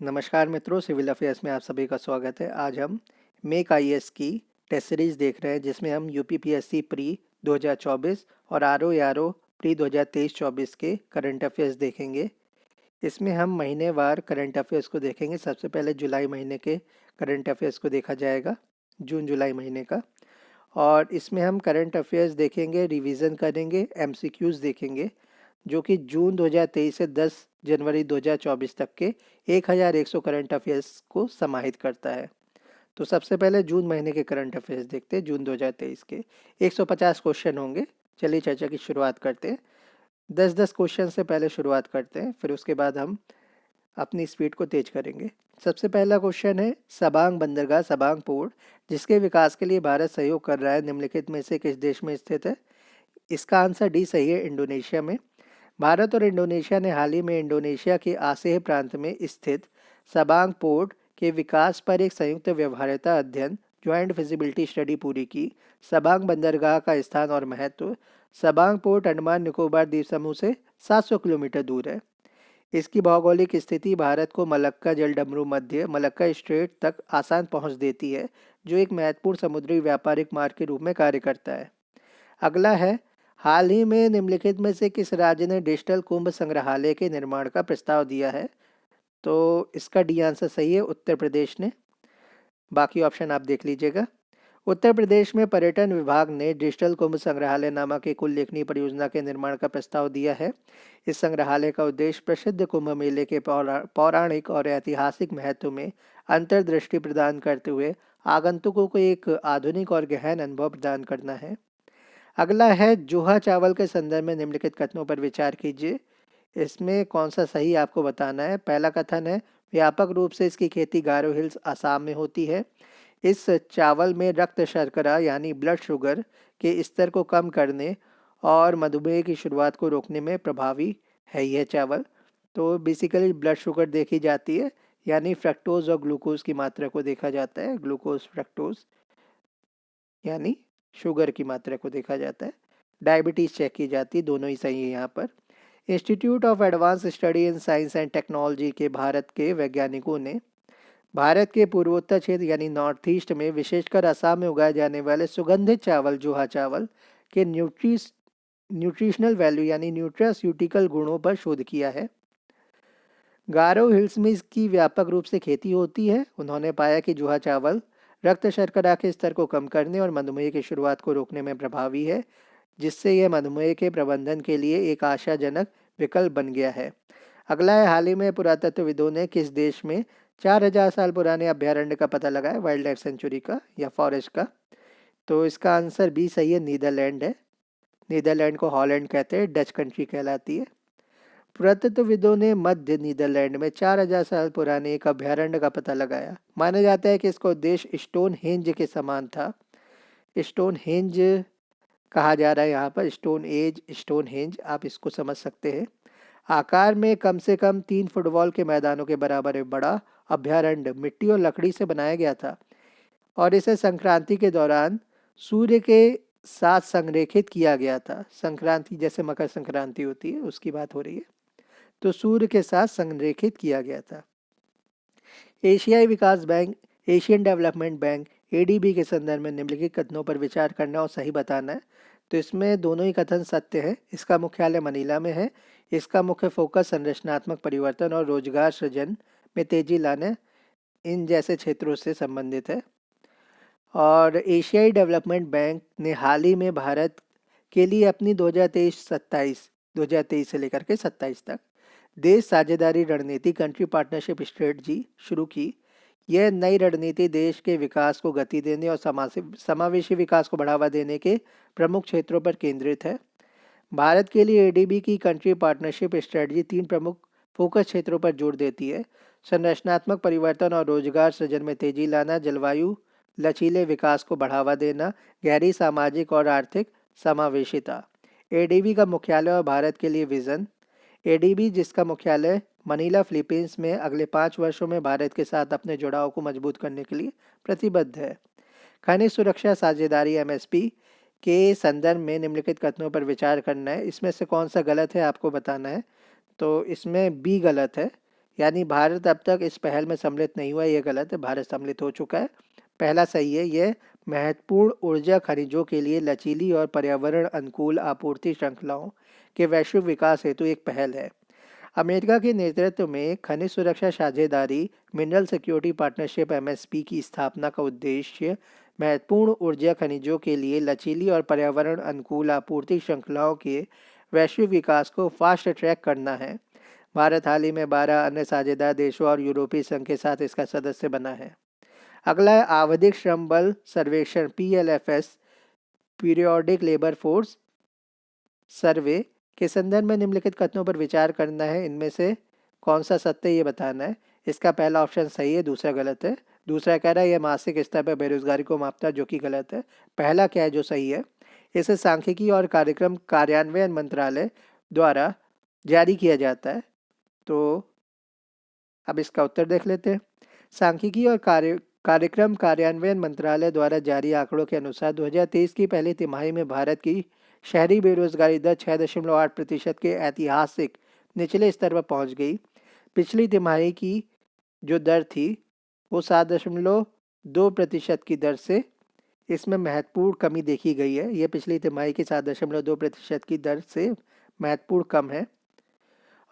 नमस्कार मित्रों, civil affairs में आप सभी का स्वागत है। आज हम मेक आईएएस की टेस्ट सीरीज देख रहे हैं, जिसमें हम यूपीपीएससी प्री 2024 और आरओ प्री 2023-24 के करंट अफेयर्स देखेंगे। इसमें हम महीनेवार करंट अफेयर्स को देखेंगे। सबसे पहले जुलाई महीने के करंट अफेयर्स को देखा जाएगा, जून जुलाई महीने का। और इसमें हम करंट अफेयर्स देखेंगे, रिवीजन करेंगे, एमसीक्यूज़ देखेंगे, जो कि जून 2023 से 10 जनवरी 2024 तक के 1100 करंट अफेयर्स को समाहित करता है। तो सबसे पहले जून महीने के करंट अफेयर्स देखते हैं, जून 2023 के 150 क्वेश्चन होंगे। चलिए चर्चा की शुरुआत करते हैं। 10-10 क्वेश्चन से पहले शुरुआत करते हैं, फिर उसके बाद हम अपनी स्पीड को तेज करेंगे। सबसे पहला क्वेश्चन है, सबांग बंदरगाह सबांग पोर्ट जिसके विकास के लिए भारत सहयोग कर रहा है, निम्नलिखित में से किस देश में स्थित है? इसका आंसर डी सही है, इंडोनेशिया में। भारत और इंडोनेशिया ने हाल ही में इंडोनेशिया के आसेह प्रांत में स्थित सबांग पोर्ट के विकास पर एक संयुक्त व्यवहार्यता अध्ययन ज्वाइंट फिजिबिलिटी स्टडी पूरी की। सबांग बंदरगाह का स्थान और महत्व। सबांग पोर्ट अंडमान निकोबार द्वीप समूह से 700 किलोमीटर दूर है। इसकी भौगोलिक स्थिति भारत को मलक्का जलडमरू मध्य मलक्का स्ट्रेट तक आसान पहुंच देती है, जो एक महत्वपूर्ण समुद्री व्यापारिक मार्ग के रूप में कार्य करता है। अगला है, हाल ही में निम्नलिखित में से किस राज्य ने डिजिटल कुंभ संग्रहालय के निर्माण का प्रस्ताव दिया है? तो इसका डी आंसर सही है, उत्तर प्रदेश ने। बाकी ऑप्शन आप देख लीजिएगा। उत्तर प्रदेश में पर्यटन विभाग ने डिजिटल कुंभ संग्रहालय नामक एक उल्लेखनीय परियोजना के निर्माण का प्रस्ताव दिया है। इस संग्रहालय का उद्देश्य प्रसिद्ध कुंभ मेले के पौराणिक और ऐतिहासिक महत्व में अंतर्दृष्टि प्रदान करते हुए आगंतुकों को एक आधुनिक और गहन अनुभव प्रदान करना है। अगला है, जुहा चावल के संदर्भ में निम्नलिखित कथनों पर विचार कीजिए। इसमें कौन सा सही आपको बताना है। पहला कथन है, व्यापक रूप से इसकी खेती गारो हिल्स असम में होती है। इस चावल में रक्त शर्करा यानी ब्लड शुगर के स्तर को कम करने और मधुमेह की शुरुआत को रोकने में प्रभावी है यह चावल। तो बेसिकली ब्लड शुगर देखी जाती है, यानी फ्रक्टोज और ग्लूकोज की मात्रा को देखा जाता है। ग्लूकोज फ्रक्टोज यानी शुगर की मात्रा को देखा जाता है। डायबिटीज़ चेक की जाती है, दोनों ही सही है यहाँ पर। Institute of advance study in science and technology के भारत के वैज्ञानिकों ने भारत के पूर्वोत्तर क्षेत्र यानी नॉर्थ ईस्ट में विशेषकर असम में उगाए जाने वाले सुगंधित चावल जुहा चावल के न्यूट्रिशनल वैल्यू यानी न्यूट्रास्यूटिकल गुणों पर शोध किया है। गारो हिल्स में इसकी व्यापक रूप से खेती होती है। उन्होंने पाया कि जुहा चावल रक्त शर्करा के स्तर को कम करने और मधुमेह की शुरुआत को रोकने में प्रभावी है, जिससे यह मधुमेह के प्रबंधन के लिए एक आशाजनक विकल्प बन गया है। अगला है, हाल ही में पुरातत्वविदों ने किस देश में 4000 साल पुराने अभ्यारण्य का पता लगाया, वाइल्ड लाइफ सेंचुरी का या फॉरेस्ट का? तो इसका आंसर बी सही है, नीदरलैंड है। नीदरलैंड को हॉलैंड कहते हैं, डच कंट्री कहलाती है। पुरातत्वविदों ने मध्य नीदरलैंड में 4000 साल पुराने एक अभ्यारण्य का पता लगाया। माना जाता है कि इसका उद्देश्य स्टोन हेंज के समान था। स्टोन हेंज कहा जा रहा है यहाँ पर, स्टोन एज स्टोन हेंज आप इसको समझ सकते हैं। आकार में कम से कम 3 फुटबॉल के मैदानों के बराबर एक बड़ा अभ्यारण्य मिट्टी और लकड़ी से बनाया गया था, और इसे संक्रांति के दौरान सूर्य के साथ संरेखित किया गया था। संक्रांति जैसे मकर संक्रांति होती है, उसकी बात हो रही है। तो सूर्य के साथ संरेखित किया गया था। एशियाई विकास bank, Asian Development Bank ADB के संदर्भ में निम्नलिखित कथनों पर विचार करना और सही बताना है। तो इसमें दोनों ही कथन सत्य है। इसका मुख्यालय मनीला में है। इसका मुख्य फोकस संरचनात्मक परिवर्तन और रोजगार सृजन में तेजी लाने इन जैसे क्षेत्रों से संबंधित है। और एशियाई डेवलपमेंट बैंक ने हाल ही में भारत के लिए अपनी 2023 से लेकर के 27 तक देश साझेदारी रणनीति कंट्री पार्टनरशिप स्ट्रेटजी शुरू की। यह नई रणनीति देश के विकास को गति देने और समावेशी विकास को बढ़ावा देने के प्रमुख क्षेत्रों पर केंद्रित है। भारत के लिए एडीबी की कंट्री पार्टनरशिप स्ट्रेटजी 3 प्रमुख फोकस क्षेत्रों पर जोर देती है: संरचनात्मक परिवर्तन और रोजगार सृजन में तेजी लाना, जलवायु लचीले विकास को बढ़ावा देना, गहरी सामाजिक और आर्थिक समावेशिता। एडीबी का मुख्यालय और भारत के लिए विजन। एडीबी, जिसका मुख्यालय मनीला फिलीपींस में, अगले 5 वर्षों में भारत के साथ अपने जुड़ाव को मजबूत करने के लिए प्रतिबद्ध है। खनिज सुरक्षा साझेदारी एमएसपी के संदर्भ में निम्नलिखित कथनों पर विचार करना है। इसमें से कौन सा गलत है आपको बताना है। तो इसमें बी गलत है, यानी भारत अब तक इस पहल में सम्मिलित नहीं हुआ, ये गलत है, भारत सम्मिलित हो चुका है। पहला सही है, यह महत्वपूर्ण ऊर्जा खनिजों के लिए लचीली और पर्यावरण अनुकूल आपूर्ति श्रृंखलाओं के वैश्विक विकास हेतु एक पहल है। अमेरिका के नेतृत्व में खनिज सुरक्षा साझेदारी मिनरल सिक्योरिटी पार्टनरशिप एमएसपी की स्थापना का उद्देश्य महत्वपूर्ण ऊर्जा खनिजों के लिए लचीली और पर्यावरण अनुकूल आपूर्ति श्रृंखलाओं के वैश्विक विकास को फास्ट ट्रैक करना है। भारत हाल ही में 12 अन्य साझेदार देशों और यूरोपीय संघ के साथ इसका सदस्य बना है। अगला है आवधिक श्रम बल सर्वेक्षण PLFS, periodic labour force survey के संदर्भ में निम्नलिखित कथनों पर विचार करना है, इनमें से कौन सा सत्य ये बताना है। इसका पहला ऑप्शन सही है, दूसरा गलत है। दूसरा कह रहा है यह मासिक स्तर पर बेरोजगारी को मापता है, जो कि गलत है। पहला क्या है जो सही है, इसे सांख्यिकी और कार्यक्रम कार्यान्वयन मंत्रालय द्वारा जारी किया जाता है। तो अब इसका उत्तर देख लेते हैं। सांख्यिकी और कार्यक्रम कार्यान्वयन मंत्रालय द्वारा जारी आंकड़ों के अनुसार 2023 की पहली तिमाही में भारत की शहरी बेरोजगारी दर 6.8% के ऐतिहासिक निचले स्तर पर पहुंच गई। पिछली तिमाही की जो दर थी वो 7.2% की दर से इसमें महत्वपूर्ण कमी देखी गई है। ये पिछली तिमाही की 7.2% की दर से महत्वपूर्ण कम है।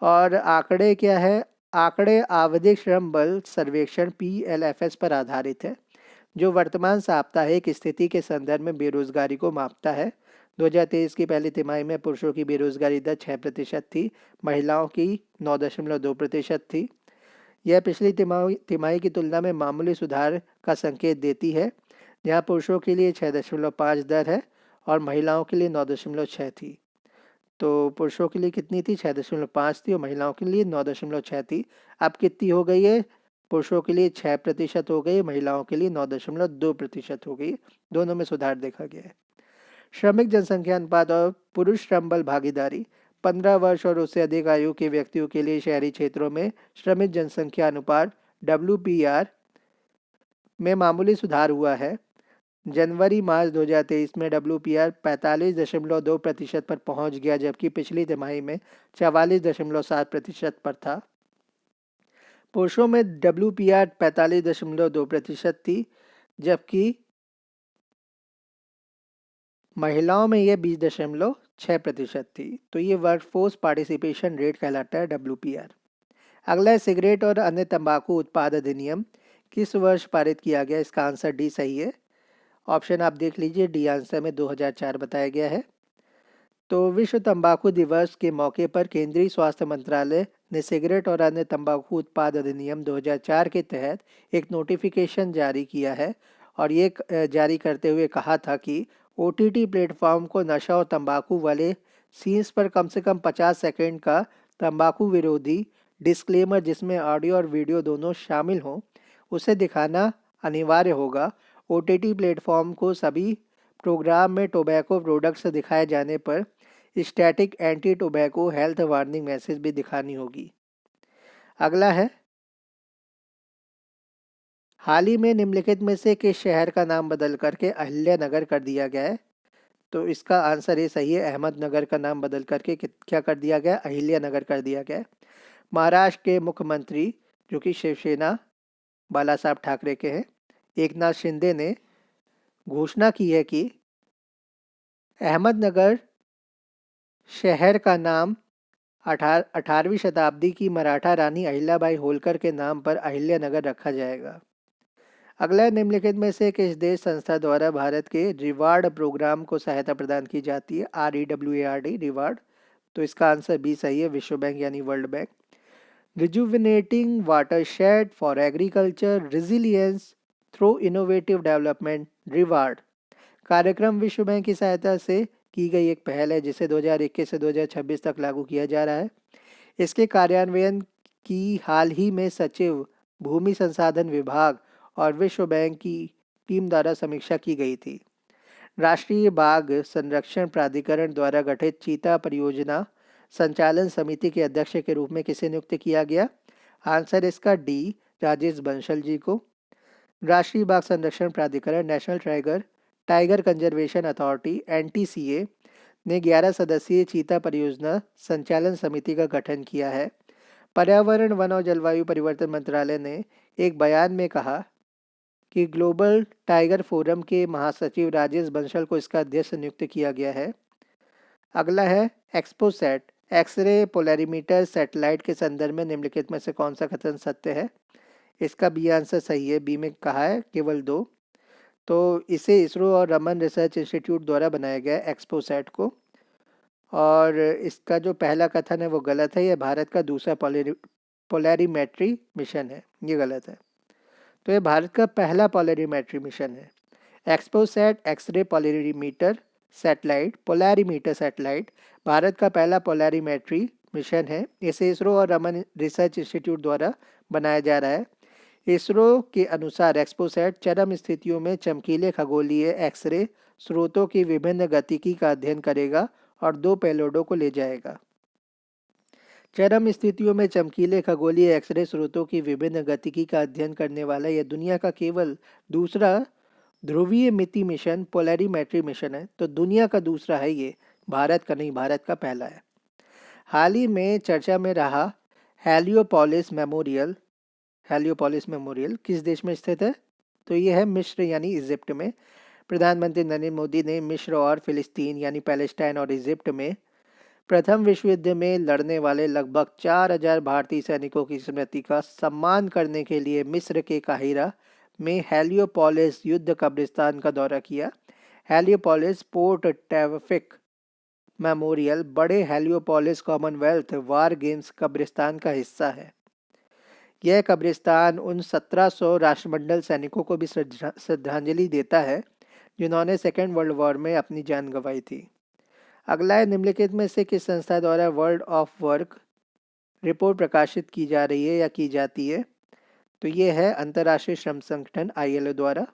और आंकड़े क्या है, आंकड़े आवधिक श्रम बल सर्वेक्षण पीएलएफएस पर आधारित है, जो वर्तमान साप्ताहिक स्थिति के संदर्भ में बेरोजगारी को मापता है। 2023 की पहली तिमाही में पुरुषों की बेरोजगारी दर 6% थी, महिलाओं की 9.2% थी। यह पिछली तिमाही की तुलना में मामूली सुधार का संकेत देती है, जहां पुरुषों के लिए 6.5 दर है और महिलाओं के लिए 9.6 थी। तो पुरुषों के लिए कितनी थी, 6.5 थी, और महिलाओं के लिए 9.6 थी। अब कितनी हो गई है, पुरुषों के लिए 6% हो गई, महिलाओं के लिए 9.2% हो गई। दोनों में सुधार देखा गया है। श्रमिक जनसंख्या अनुपात और पुरुष श्रम बल भागीदारी। 15 वर्ष और उससे अधिक आयु के व्यक्तियों के लिए शहरी क्षेत्रों में श्रमिक जनसंख्या अनुपात WPR में मामूली सुधार हुआ है। जनवरी मार्च 2023 में WPR 45.2% पर पहुंच गया, जबकि पिछली तिमाही में 44.7% पर था। पुरुषों में WPR 45.2% थी, जबकि महिलाओं में यह 20.6% थी। तो ये वर्कफोर्स पार्टिसिपेशन रेट कहलाता है WPR। अगला है सिगरेट और अन्य तंबाकू उत्पाद अधिनियम किस वर्ष पारित किया गया। इसका आंसर डी सही है। ऑप्शन आप देख लीजिए, डी आंसर में 2004 बताया गया है। तो विश्व तंबाकू दिवस के मौके पर केंद्रीय स्वास्थ्य मंत्रालय ने सिगरेट और अन्य तंबाकू उत्पाद अधिनियम 2004 के तहत एक नोटिफिकेशन जारी किया है, और ये जारी करते हुए कहा था कि OTT प्लेटफॉर्म को नशा और तंबाकू वाले सीन्स पर कम से कम 50 सेकंड का तंबाकू विरोधी डिस्क्लेमर, जिसमें ऑडियो और वीडियो दोनों शामिल हों, उसे दिखाना अनिवार्य होगा। OTT प्लेटफॉर्म को सभी प्रोग्राम में टोबैको प्रोडक्ट्स दिखाए जाने पर static anti tobacco health warning message भी दिखानी होगी। अगला है, हाल ही में निम्नलिखित में से किस शहर का नाम बदल करके अहिल्यानगर कर दिया गया है। तो इसका आंसर ये सही है, अहमदनगर का नाम बदल करके क्या कर दिया गया, अहिल्यानगर कर दिया गया। महाराष्ट्र के मुख्यमंत्री जो कि शिवसेना बाला साहब ठाकरे के हैं, एकनाथ शिंदे ने घोषणा की है कि अहमदनगर शहर का नाम 18वीं शताब्दी की मराठा रानी अहिल्याबाई होलकर के नाम पर अहिल्यानगर रखा जाएगा। अगला निम्नलिखित में से किस देश संस्था द्वारा भारत के रिवार्ड प्रोग्राम को सहायता प्रदान की जाती है, REWARD रिवार्ड। तो इसका आंसर बी सही है, विश्व बैंक यानी world bank. Rejuvenating watershed for agriculture resilience through innovative development reward कार्यक्रम विश्व बैंक की सहायता से की गई एक पहल है, जिसे 2021 से 2026 तक लागू किया जा रहा है। इसके कार्यान्वयन की हाल ही में सचिव, भूमि संसाधन विभाग और विश्व बैंक की टीम द्वारा समीक्षा की गई थी। राष्ट्रीय बाघ संरक्षण प्राधिकरण द्वारा गठित चीता परियोजना संचालन समिति के अध्यक्ष के रूप में किसे नियुक्त किया गया। आंसर इसका डी, राजेश बंसल जी को। राष्ट्रीय बाघ संरक्षण प्राधिकरण national tiger conservation authority NTCA ने 11 सदस्यीय चीता परियोजना संचालन समिति का गठन किया है। पर्यावरण, वन और जलवायु परिवर्तन मंत्रालय ने एक बयान में कहा कि ग्लोबल टाइगर फोरम के महासचिव राजेश बंसल को इसका अध्यक्ष नियुक्त किया गया है। अगला है एक्सपोसैट, एक्सरे पोलैरिमीटर सैटेलाइट के संदर्भ में निम्नलिखित में से कौन सा कथन सत्य है? इसका बी आंसर सही है। बी में कहा है केवल दो। तो इसे इसरो और रमन रिसर्च इंस्टीट्यूट द्वारा बनाया गया है एक्सपोसैट को। और इसका जो पहला कथन है वो गलत है। यह भारत का दूसरा पोलैरिमेट्री मिशन है, ये गलत है। तो ये भारत का पहला पोलैरिमेट्री मिशन है। XPoSat X-ray polarimeter satellite Bharat का पहला पोलैरिमेट्री मिशन है। इसे इसरो और रमन रिसर्च इंस्टीट्यूट द्वारा बनाया जा रहा है। इसरो के अनुसार एक्सपोसैट चरम स्थितियों में चमकीले खगोलीय एक्सरे स्रोतों की विभिन्न गतिकी का अध्ययन करेगा और 2 पेलोडों को ले जाएगा। चरम स्थितियों में चमकीले खगोलीय एक्सरे स्रोतों की विभिन्न गतिकी का अध्ययन करने वाला यह दुनिया का केवल दूसरा ध्रुवीय मिति मिशन पोलैरिमेट्री मिशन है। तो दुनिया का दूसरा है ये, भारत का नहीं, भारत का पहला है। हाल ही में चर्चा में रहा हेलियोपोलिस मेमोरियल किस देश में स्थित है? तो ये है मिस्र यानी इजिप्ट में। प्रधानमंत्री नरेंद्र मोदी ने मिस्र और फिलिस्तीन यानी पैलेस्टाइन और इजिप्ट में प्रथम विश्व युद्ध में लड़ने वाले लगभग 4000 भारतीय सैनिकों की स्मृति का सम्मान करने के लिए मिस्र के काहिरा में हेलियोपोलिस युद्ध कब्रिस्तान का दौरा किया। हेलियोपोलिस पोर्ट टैवफिक मेमोरियल बड़े हेलियोपोलिस कॉमनवेल्थ वार गेम्स कब्रिस्तान का हिस्सा है। यह कब्रिस्तान उन 1700 राष्ट्रमंडल सैनिकों को भी श्रद्धांजलि देता है जिन्होंने सेकेंड वर्ल्ड वॉर में अपनी जान गंवाई थी। अगला है निम्नलिखित में से किस संस्था द्वारा वर्ल्ड ऑफ वर्क रिपोर्ट प्रकाशित की जा रही है या की जाती है? तो ये है अंतर्राष्ट्रीय श्रम संगठन ILO द्वारा।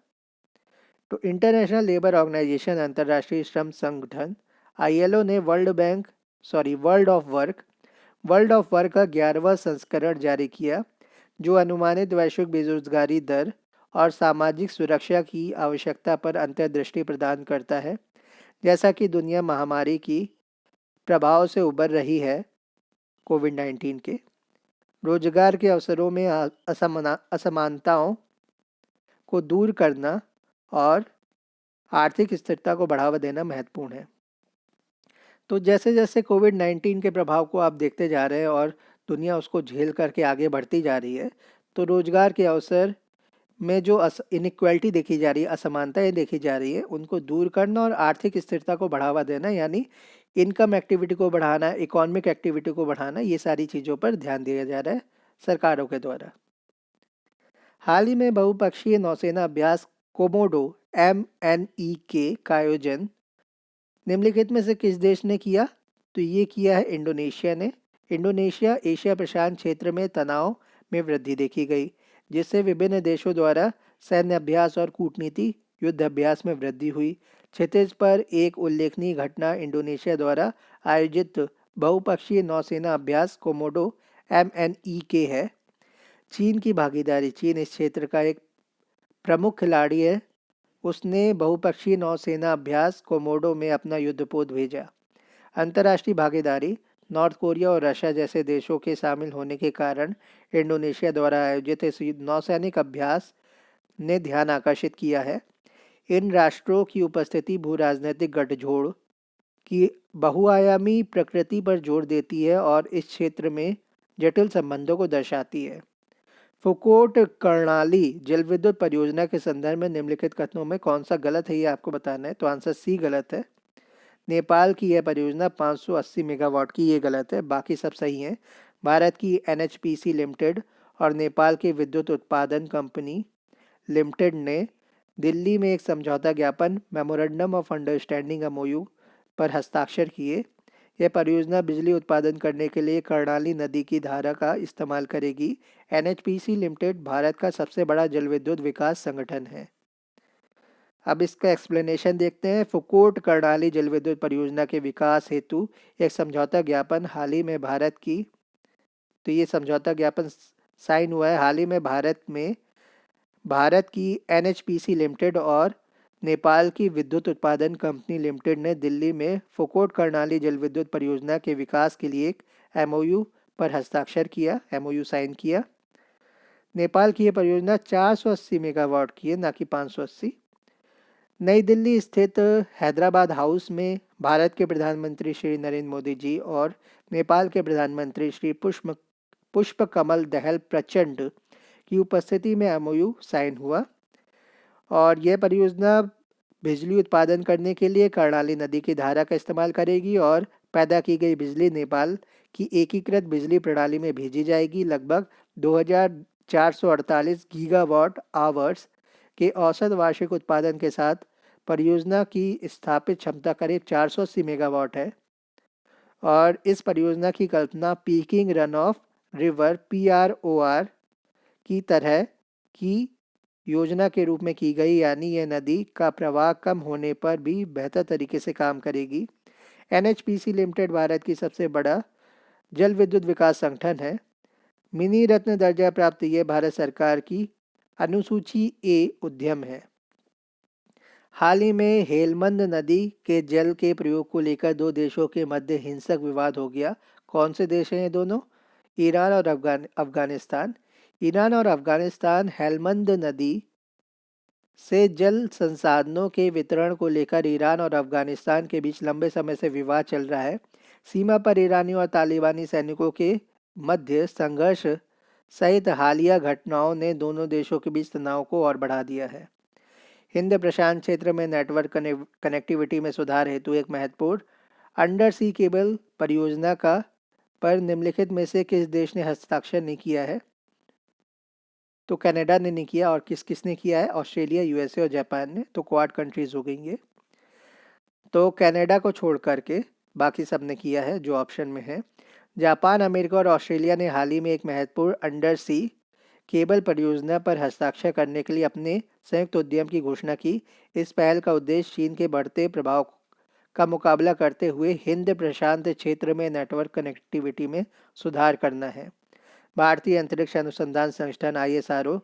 तो इंटरनेशनल लेबर ऑर्गेनाइजेशन अंतर्राष्ट्रीय श्रम संगठन ILO ने वर्ल्ड ऑफ वर्क का 11वां संस्करण जारी किया जो अनुमानित वैश्विक बेरोजगारी दर और सामाजिक सुरक्षा की आवश्यकता पर अंतर्दृष्टि प्रदान करता है। जैसा कि दुनिया महामारी की प्रभाव से उबर रही है कोविड-19 के, रोजगार के अवसरों में असमानताओं को दूर करना और आर्थिक स्थिरता को बढ़ावा देना महत्वपूर्ण है। तो जैसे जैसे कोविड-19 के प्रभाव को आप देखते जा रहे हैं और दुनिया उसको झेल करके आगे बढ़ती जा रही है, तो रोजगार के अवसर में जो इनइक्वालिटी देखी जा रही है, असमानताएं देखी जा रही है, उनको दूर करना और आर्थिक स्थिरता को बढ़ावा देना यानी इनकम एक्टिविटी को बढ़ाना, इकोनॉमिक एक्टिविटी को बढ़ाना, ये सारी चीज़ों पर ध्यान दिया जा रहा है सरकारों के द्वारा। हाल ही में बहुपक्षीय नौसेना अभ्यास कोमोडो MNEK का आयोजन निम्नलिखित में से किस देश ने किया? तो ये किया है इंडोनेशिया ने। इंडोनेशिया एशिया प्रशांत क्षेत्र में तनाव में वृद्धि देखी गई जिससे विभिन्न देशों द्वारा सैन्य अभ्यास और कूटनीति युद्ध अभ्यास में वृद्धि हुई। क्षितिज पर एक उल्लेखनीय घटना इंडोनेशिया द्वारा आयोजित बहुपक्षीय नौसेना अभ्यास कोमोडो MNEK है। चीन की भागीदारी, चीन इस क्षेत्र का एक प्रमुख खिलाड़ी है, उसने बहुपक्षीय नौसेना अभ्यास कोमोडो में अपना युद्धपोत भेजा। अंतर्राष्ट्रीय भागीदारी, नॉर्थ कोरिया और रशिया जैसे देशों के शामिल होने के कारण इंडोनेशिया द्वारा आयोजित इस नौसैनिक अभ्यास ने ध्यान आकर्षित किया है। इन राष्ट्रों की उपस्थिति भू राजनीतिक गठजोड़ की बहुआयामी प्रकृति पर जोर देती है और इस क्षेत्र में जटिल संबंधों को दर्शाती है। फुकोट कर्णाली जलविद्युत परियोजना के संदर्भ में निम्नलिखित कथनों में कौन सा गलत है, ये आपको बताना है। तो आंसर सी गलत है। नेपाल की यह परियोजना 580 मेगावाट की, ये गलत है, बाकी सब सही है। भारत की NHPC लिमिटेड और नेपाल की विद्युत उत्पादन कंपनी लिमिटेड ने दिल्ली में एक समझौता ज्ञापन मेमोरेंडम ऑफ अंडरस्टैंडिंग MOU पर हस्ताक्षर किए। यह परियोजना बिजली उत्पादन करने के लिए कर्णाली नदी की धारा का इस्तेमाल करेगी। NHPC लिमिटेड भारत का सबसे बड़ा जलविद्युत विकास संगठन है। अब इसका एक्सप्लेनेशन देखते हैं। फुकोट कर्णाली जलविद्युत परियोजना के विकास हेतु एक समझौता ज्ञापन हाल ही में भारत की, तो ये समझौता ज्ञापन साइन हुआ है हाल ही में भारत की NHPC लिमिटेड और नेपाल की विद्युत उत्पादन कंपनी लिमिटेड ने दिल्ली में फुकोट कर्णाली जलविद्युत परियोजना के विकास के लिए एक MOU पर हस्ताक्षर किया, MOU साइन किया। नेपाल की यह परियोजना 480 मेगावाट की है, ना कि 580। नई दिल्ली स्थित हैदराबाद हाउस में भारत के प्रधानमंत्री श्री नरेंद्र मोदी जी और नेपाल के प्रधानमंत्री श्री पुष्प कमल दहल प्रचंड की उपस्थिति में MOU साइन हुआ। और यह परियोजना बिजली उत्पादन करने के लिए कर्णाली नदी की धारा का इस्तेमाल करेगी और पैदा की गई बिजली नेपाल की एकीकृत बिजली प्रणाली में भेजी जाएगी। लगभग 2448 गीगावाट आवर्स के औसत वार्षिक उत्पादन के साथ परियोजना की स्थापित क्षमता करीब 480 मेगावाट है। और इस परियोजना की कल्पना peaking run of river PROR की तरह की योजना के रूप में की गई, यानी यह नदी का प्रवाह कम होने पर भी बेहतर तरीके से काम करेगी। NHPC लिमिटेड भारत की सबसे बड़ा जल विद्युत विकास संगठन है। मिनी रत्न दर्जा प्राप्त यह भारत सरकार की अनुसूची A उद्यम है। हाल ही में हेलमंद नदी के जल के प्रयोग को लेकर दो देशों के मध्य हिंसक विवाद हो गया। कौन से देश हैं ये दोनों? ईरान और अफगानिस्तान। ईरान और अफगानिस्तान हेलमंद नदी से जल संसाधनों के वितरण को लेकर ईरान और अफगानिस्तान के बीच लंबे समय से विवाद चल रहा है। सीमा पर ईरानी और तालिबानी सैनिकों के मध्य संघर्ष सहित हालिया घटनाओं ने दोनों देशों के बीच तनाव को और बढ़ा दिया है। हिंद प्रशांत क्षेत्र में नेटवर्क कनेक्टिविटी में सुधार हेतु एक महत्वपूर्ण अंडर सी केबल परियोजना का पर निम्नलिखित में से किस देश ने हस्ताक्षर नहीं किया है? तो कनाडा ने नहीं किया। और किसने किया है? ऑस्ट्रेलिया, USA और जापान ने। तो क्वाड कंट्रीज हो गई ये। तो कनाडा को छोड़ करके बाकी सब ने किया है जो ऑप्शन में है। जापान, अमेरिका और ऑस्ट्रेलिया ने हाल ही में एक महत्वपूर्ण अंडर सी केबल परियोजना पर हस्ताक्षर करने के लिए अपने संयुक्त उद्यम की घोषणा की। इस पहल का उद्देश्य चीन के बढ़ते प्रभाव का मुकाबला करते हुए हिंद प्रशांत क्षेत्र में नेटवर्क कनेक्टिविटी में सुधार करना है। भारतीय अंतरिक्ष अनुसंधान संगठन ISRO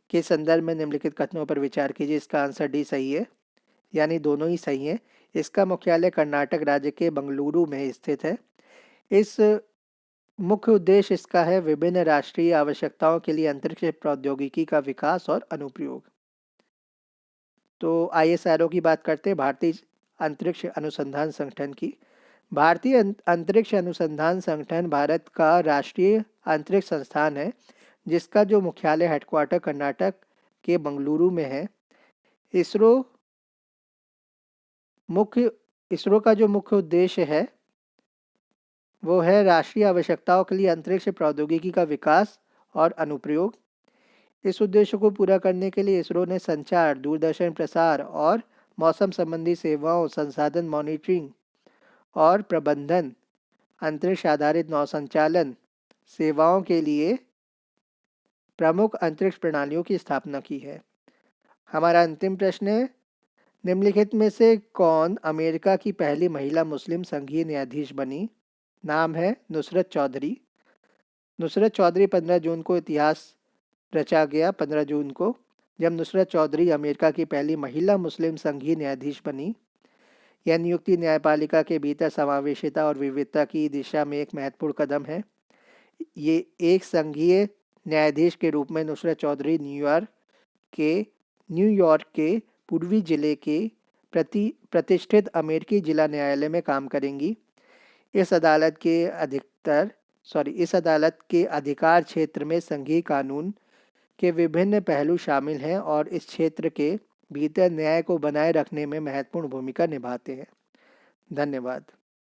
के संदर्भ में निम्नलिखित कथनों पर विचार कीजिए। इसका आंसर डी सही है, यानी दोनों ही सही है। इसका मुख्यालय कर्नाटक राज्य के बंगलुरु में स्थित है। इस मुख्य उद्देश्य इसका है विभिन्न राष्ट्रीय आवश्यकताओं के लिए अंतरिक्ष प्रौद्योगिकी का विकास और अनुप्रयोग। तो ISRO की बात करते हैं, भारतीय अंतरिक्ष अनुसंधान संगठन की। भारतीय अंतरिक्ष अनुसंधान संगठन भारत का राष्ट्रीय अंतरिक्ष संस्थान है, जिसका जो मुख्यालय हेडक्वार्टर कर्नाटक के बंगलुरु में है। इसरो का जो मुख्य उद्देश्य है वो है राष्ट्रीय आवश्यकताओं के लिए अंतरिक्ष प्रौद्योगिकी का विकास और अनुप्रयोग। इस उद्देश्य को पूरा करने के लिए इसरो ने संचार, दूरदर्शन प्रसार और मौसम संबंधी सेवाओं, संसाधन मॉनिटरिंग और प्रबंधन, अंतरिक्ष आधारित नौसंचालन सेवाओं के लिए प्रमुख अंतरिक्ष प्रणालियों की स्थापना की है। हमारा अंतिम प्रश्न है, निम्नलिखित में से कौन अमेरिका की पहली महिला मुस्लिम संघीय न्यायाधीश बनी? नाम है नुसरत चौधरी। नुसरत चौधरी 15 जून को इतिहास रचा गया। 15 जून को जब नुसरत चौधरी अमेरिका की पहली महिला मुस्लिम संघीय न्यायाधीश बनी। यह नियुक्ति न्यायपालिका के भीतर समावेशिता और विविधता की दिशा में एक महत्वपूर्ण कदम है। ये एक संघीय न्यायाधीश के रूप में नुसरत चौधरी न्यूयॉर्क के पूर्वी जिले के प्रतिष्ठित अमेरिकी जिला न्यायालय में काम करेंगी। इस अदालत के अधिकार क्षेत्र में संघीय कानून के विभिन्न पहलू शामिल हैं और इस क्षेत्र के भीतर न्याय को बनाए रखने में महत्वपूर्ण भूमिका निभाते हैं। धन्यवाद।